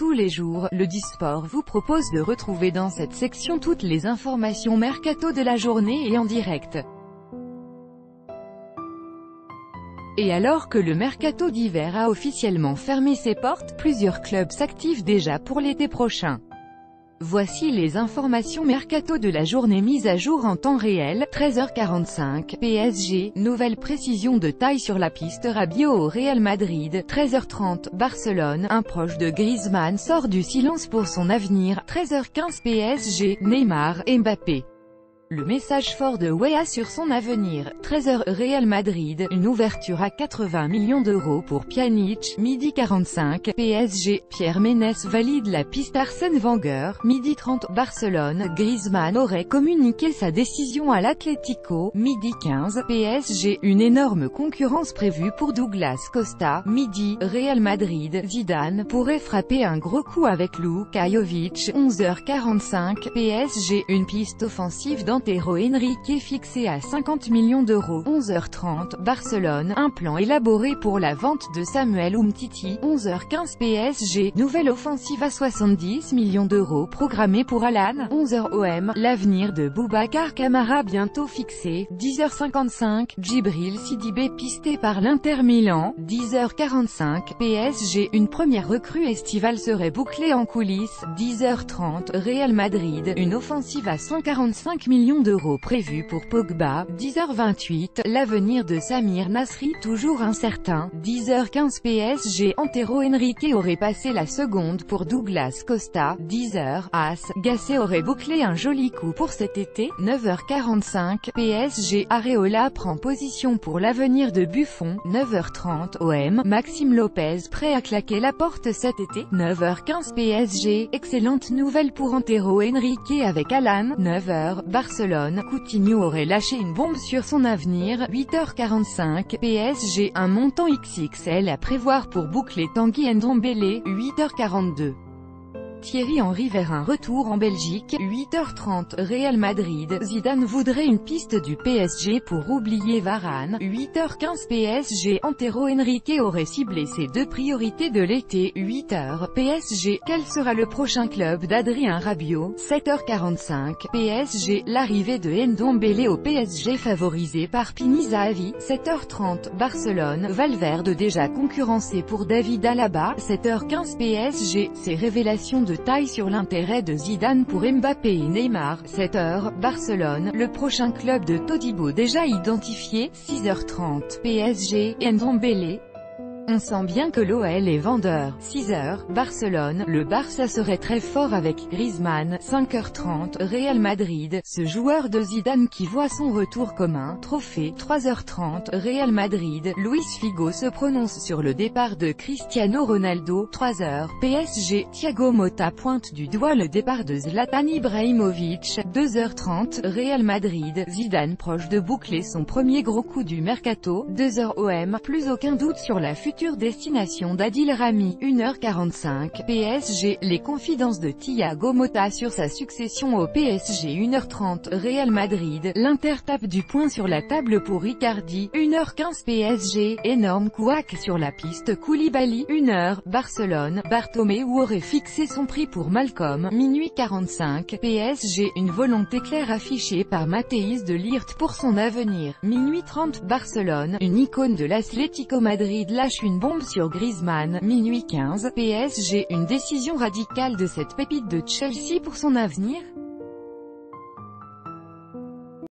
tous les jours, le Disport vous propose de retrouver dans cette section toutes les informations mercato de la journée et en direct. Et alors que le mercato d'hiver a officiellement fermé ses portes, plusieurs clubs s'activent déjà pour l'été prochain. Voici les informations mercato de la journée mises à jour en temps réel. 13h45, PSG, nouvelle précision de taille sur la piste. Rabiot au Real Madrid. 13h30, Barcelone, un proche de Griezmann sort du silence pour son avenir. 13h15, PSG, Neymar, Mbappé. Le message fort de Weah sur son avenir. 13h, Real Madrid, une ouverture à 80 millions d'euros pour Pjanic. Midi 45, PSG, Pierre Ménès valide la piste Arsène Wenger. Midi 30, Barcelone, Griezmann aurait communiqué sa décision à l'Atlético. Midi 15, PSG, une énorme concurrence prévue pour Douglas Costa. Midi, Real Madrid, Zidane pourrait frapper un gros coup avec Luka Jovic. 11h45, PSG, une piste offensive dans Antero Henrique fixé à 50 millions d'euros. 11h30, Barcelone, un plan élaboré pour la vente de Samuel Umtiti. 11h15, PSG, nouvelle offensive à 70 millions d'euros programmée pour Alan. 11h OM, l'avenir de Boubacar Kamara bientôt fixé. 10h55, Djibril Sidibé pisté par l'Inter Milan. 10h45, PSG, une première recrue estivale serait bouclée en coulisses. 10h30, Real Madrid, une offensive à 145 millions d'euros prévue pour Pogba. 10h28, l'avenir de Samir Nasri toujours incertain. 10h15, PSG, Antero Henrique aurait passé la seconde pour Douglas Costa. 10h, AS, Gasset aurait bouclé un joli coup pour cet été. 9h45, PSG, Areola prend position pour l'avenir de Buffon. 9h30, OM, Maxime Lopez prêt à claquer la porte cet été. 9h15, PSG, excellente nouvelle pour Antero Henrique avec Alan. 9h, Barcelone, Coutinho aurait lâché une bombe sur son avenir. 8h45, PSG, un montant XXL à prévoir pour boucler Tanguy Ndombele. 8h42. Thierry Henry vers un retour en Belgique. 8h30, Real Madrid, Zidane voudrait une piste du PSG pour oublier Varane. 8h15, PSG, Antero Henrique aurait ciblé ses deux priorités de l'été. 8h, PSG, quel sera le prochain club d'Adrien Rabiot? 7h45, PSG, l'arrivée de Ndombele au PSG favorisé par Pini Zahavi. 7h30, Barcelone, Valverde déjà concurrencé pour David Alaba. 7h15, PSG, ces révélations de taille sur l'intérêt de Zidane pour Mbappé et Neymar. 7h, Barcelone, le prochain club de Todibo déjà identifié. 6h30, PSG, Ndombele. On sent bien que l'OL est vendeur. 6h, Barcelone, le Barça serait très fort avec Griezmann. 5h30, Real Madrid, ce joueur de Zidane qui voit son retour comme un trophée. 3h30, Real Madrid, Luis Figo se prononce sur le départ de Cristiano Ronaldo. 3h, PSG, Thiago Motta pointe du doigt le départ de Zlatan Ibrahimovic. 2h30, Real Madrid, Zidane proche de boucler son premier gros coup du mercato. 2h OM, plus aucun doute sur la future destination d'Adil Rami. 1h45, PSG, les confidences de Thiago Motta sur sa succession au PSG. 1h30, Real Madrid, l'Inter tape du poing sur la table pour Icardi. 1h15, PSG, énorme couac sur la piste Koulibaly. 1h, Barcelone, Bartomeu aurait fixé son prix pour Malcolm. Minuit 45, PSG, une volonté claire affichée par Matthijs de Ligt pour son avenir. Minuit 30, Barcelone, une icône de l'Atlético Madrid lâche une bombe sur Griezmann. Minuit 15, PSG, une décision radicale de cette pépite de Chelsea pour son avenir.